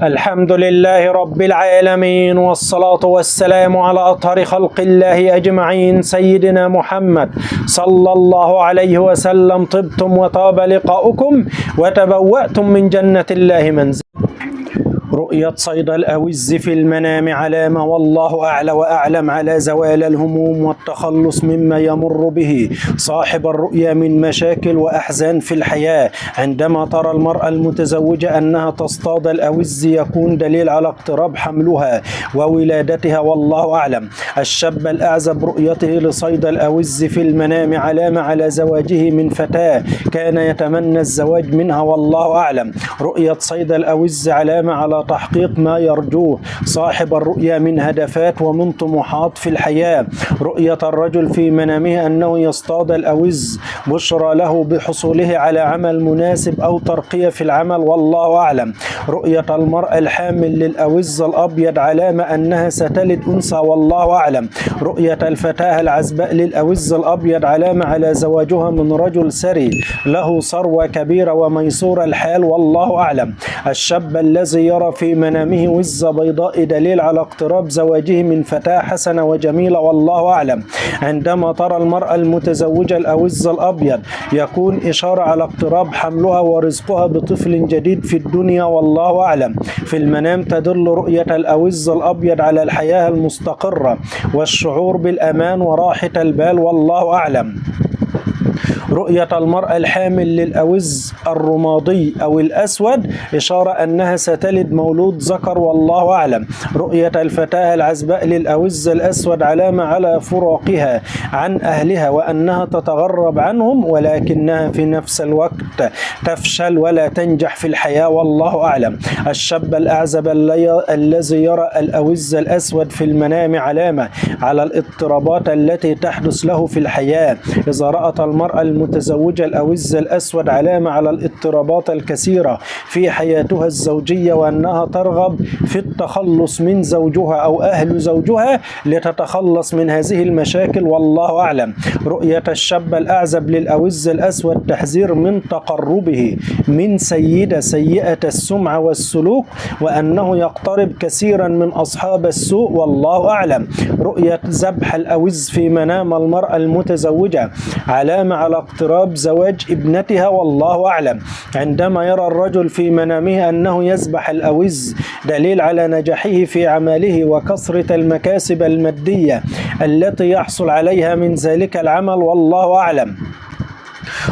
الحمد لله رب العالمين، والصلاة والسلام على أطهر خلق الله أجمعين سيدنا محمد صلى الله عليه وسلم. طبتم وطاب لقاؤكم وتبوأتم من جنة الله منزل. رؤية صيد الأوز في المنام علامة، والله أعلى وأعلم، على زوال الهموم والتخلص مما يمر به صاحب الرؤيا من مشاكل وأحزان في الحياة. عندما ترى المرأة المتزوجة أنها تصطاد الأوز يكون دليل على اقتراب حملها وولادتها، والله أعلم. الشاب الأعزب رؤيته لصيد الأوز في المنام علامة على زواجه من فتاة كان يتمنى الزواج منها، والله أعلم. رؤية صيد الأوز علامة على تحقيق ما يرجوه صاحب الرؤيا من هدفات ومن طموحات في الحياة. رؤية الرجل في منامه أنه يصطاد الأوز بشرى له بحصوله على عمل مناسب أو ترقية في العمل، والله أعلم. رؤية المرأة الحامل للأوز الأبيض علامة أنها ستلد أنثى، والله أعلم. رؤية الفتاة العزباء للأوز الأبيض علامة على زواجها من رجل ثري له ثروة كبيرة وميسور الحال، والله أعلم. الشاب الذي يرى في منامه وزة بيضاء دليل على اقتراب زواجه من فتاة حسنة وجميلة، والله أعلم. عندما ترى المرأة المتزوجة الأوز الأبيض يكون إشارة على اقتراب حملها ورزقها بطفل جديد في الدنيا، والله أعلم. في المنام تدل رؤية الأوز الأبيض على الحياة المستقرة والشعور بالأمان وراحة البال، والله أعلم. رؤية المرأة الحامل للأوز الرمادي أو الأسود إشارة أنها ستلد مولود ذكر، والله أعلم. رؤية الفتاة العزباء للأوز الأسود علامة على فراقها عن أهلها وأنها تتغرب عنهم، ولكنها في نفس الوقت تفشل ولا تنجح في الحياة، والله أعلم. الشاب الأعزب الذي يرى الأوز الأسود في المنام علامة على الاضطرابات التي تحدث له في الحياة. إذا رأت المرأة المتزوجة الأوز الأسود علامة على الاضطرابات الكثيرة في حياتها الزوجية وأنها ترغب في التخلص من زوجها أو أهل زوجها لتتخلص من هذه المشاكل، والله أعلم. رؤية الشاب الأعزب للأوز الأسود تحذير من تقربه من سيدة سيئة السمعة والسلوك وأنه يقترب كثيرا من أصحاب السوء، والله أعلم. رؤية ذبح الأوز في منام المرأة المتزوجة علامة على اقتراب زواج ابنتها، والله أعلم. عندما يرى الرجل في منامه أنه يذبح الأوز دليل على نجاحه في عمله وكثرة المكاسب المادية التي يحصل عليها من ذلك العمل، والله أعلم.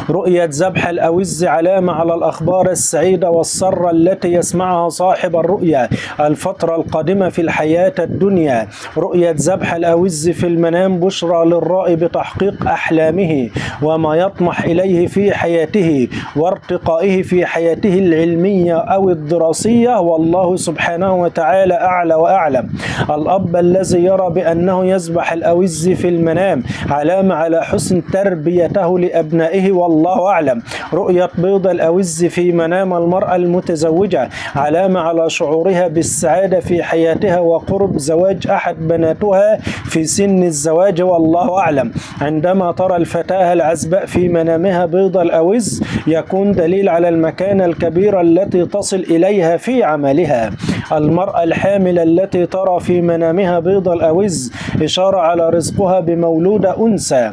رؤية ذبح الأوز علامة على الأخبار السعيدة والسرة التي يسمعها صاحب الرؤيا الفترة القادمة في الحياة الدنيا. رؤية ذبح الأوز في المنام بشرى للرائي بتحقيق أحلامه وما يطمح إليه في حياته وارتقائه في حياته العلمية أو الدراسية، والله سبحانه وتعالى أعلى وأعلم. الأب الذي يرى بأنه يذبح الأوز في المنام علامة على حسن تربيته لأبنائه، والله أعلم. رؤية بيض الأوز في منام المرأة المتزوجة علامة على شعورها بالسعادة في حياتها وقرب زواج أحد بناتها في سن الزواج، والله أعلم. عندما ترى الفتاة العزباء في منامها بيض الأوز يكون دليل على المكانة الكبيرة التي تصل إليها في عملها. المرأة الحامل التي ترى في منامها بيض الأوز إشارة على رزقها بمولودة أنثى.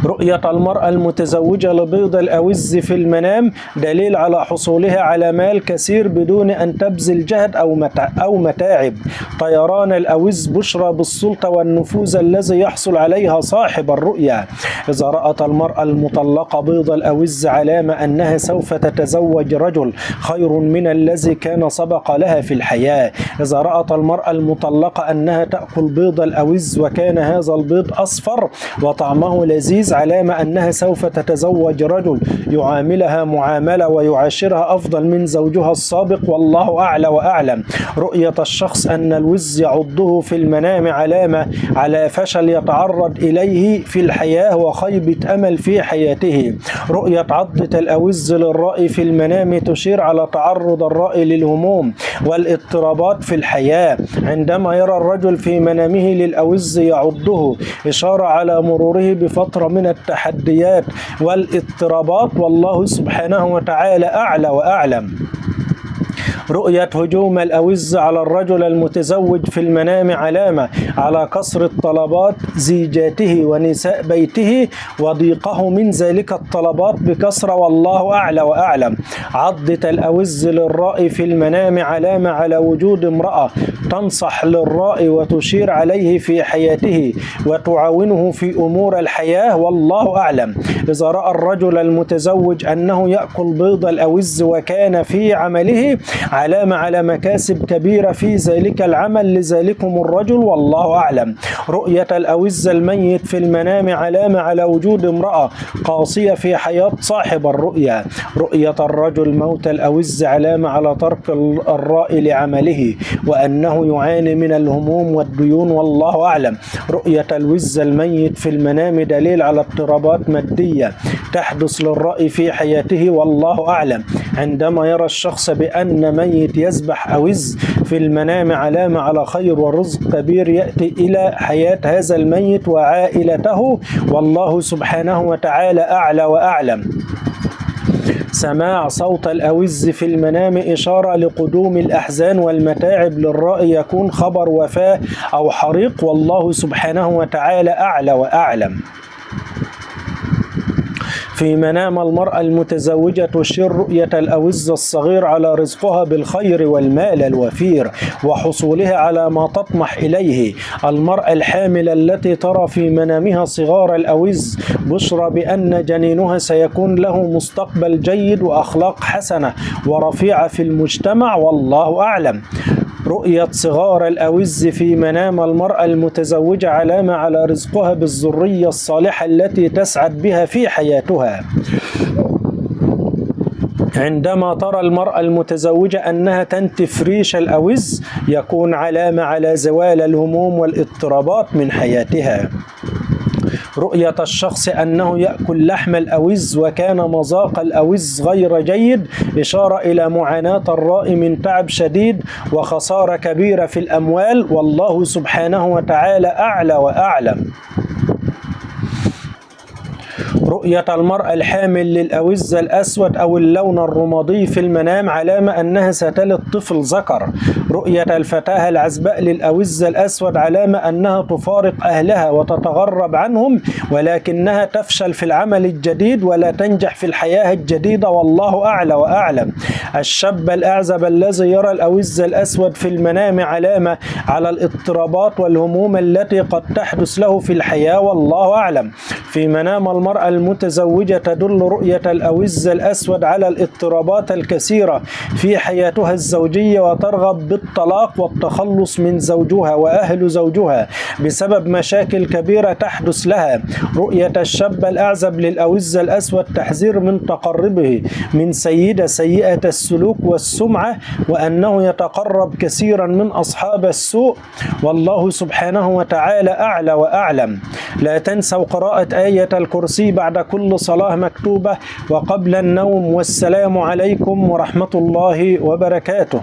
رؤية المرأة المتزوجة لبيض الأوز في المنام دليل على حصولها على مال كثير بدون أن تبذل جهد أو متاعب. طيران الأوز بشرى بالسلطة والنفوذ الذي يحصل عليها صاحب الرؤيا. إذا رأت المرأة المطلقة بيض الأوز علامة أنها سوف تتزوج رجل خير من الذي كان سبق لها في الحياة. إذا رأت المرأة المطلقة أنها تأكل بيض الأوز وكان هذا البيض أصفر وطعمه لذيذ علامة أنها سوف تتزوج رجل يعاملها معاملة ويعاشرها أفضل من زوجها السابق، والله أعلى وأعلم. رؤية الشخص أن الوز يعضه في المنام علامة على فشل يتعرض إليه في الحياة وخيبة أمل في حياته. رؤية عضة الأوز للرائي في المنام تشير على تعرض الرائي للهموم والاضطرابات في الحياة. عندما يرى الرجل في منامه للأوز يعضه إشارة على مروره بفترة من التحديات والاضطرابات، والله سبحانه وتعالى أعلى وأعلم. رؤية هجوم الأوز على الرجل المتزوج في المنام علامة على كثرة طلبات زيجاته ونساء بيته وضيقه من ذلك الطلبات بكثرة، والله أعلى وأعلم. عضة الأوز للرائي في المنام علامة على وجود امرأة تنصح للرائي وتشير عليه في حياته وتعاونه في أمور الحياة، والله أعلم. إذا رأى الرجل المتزوج أنه يأكل بيض الأوز وكان في عمله علامة على مكاسب كبيرة في ذلك العمل لذلكم الرجل، والله أعلم. رؤية الأوز الميت في المنام علامة على وجود امرأة قاسية في حياة صاحب الرؤيا. رؤية الرجل موت الأوز علامة على ترك الرائي لعمله وأنه يعاني من الهموم والديون، والله أعلم. رؤية الوز الميت في المنام دليل على اضطرابات مادية تحدث للرائي في حياته، والله أعلم. عندما يرى الشخص بأن ميت يذبح أوز في المنام علامة على خير ورزق كبير يأتي إلى حياة هذا الميت وعائلته، والله سبحانه وتعالى أعلى وأعلم. سماع صوت الأوز في المنام إشارة لقدوم الأحزان والمتاعب للرائي، يكون خبر وفاة أو حريق، والله سبحانه وتعالى أعلى وأعلم. في منام المرأة المتزوجة تشير رؤية الأوز الصغير على رزقها بالخير والمال الوفير وحصولها على ما تطمح إليه. المرأة الحامل التي ترى في منامها صغار الأوز بشرى بأن جنينها سيكون له مستقبل جيد وأخلاق حسنة ورفيعة في المجتمع، والله أعلم. رؤية صغار الأوز في منام المرأة المتزوجة علامة على رزقها بالذرية الصالحة التي تسعد بها في حياتها. عندما ترى المرأة المتزوجة أنها تنتف ريش الأوز يكون علامة على زوال الهموم والاضطرابات من حياتها. رؤية الشخص أنه يأكل لحم الأوز وكان مذاق الأوز غير جيد إشارة إلى معاناة الرائي من تعب شديد وخسارة كبيرة في الأموال، والله سبحانه وتعالى أعلى وأعلم. رؤية المرأة الحامل للأوز الأسود أو اللون الرمادي في المنام علامة أنها ستلد طفل ذكر. رؤية الفتاة العزباء للأوز الأسود علامة أنها تفارق أهلها وتتغرب عنهم ولكنها تفشل في العمل الجديد ولا تنجح في الحياة الجديدة، والله أعلى وأعلم. الشاب الأعزب الذي يرى الأوز الأسود في المنام علامة على الاضطرابات والهموم التي قد تحدث له في الحياة، والله أعلم. في منام المرأة المتزوجة تدل رؤية الأوز الأسود على الاضطرابات الكثيرة في حياتها الزوجية وترغب بالطلاق والتخلص من زوجها وأهل زوجها بسبب مشاكل كبيرة تحدث لها. رؤية الشاب الأعزب للأوز الأسود تحذير من تقربه من سيدة سيئة السلوك والسمعة وأنه يتقرب كثيرا من أصحاب السوء، والله سبحانه وتعالى أعلى وأعلم. لا تنسوا قراءة آية الكرسي بعد كل صلاة مكتوبة وقبل النوم، والسلام عليكم ورحمة الله وبركاته.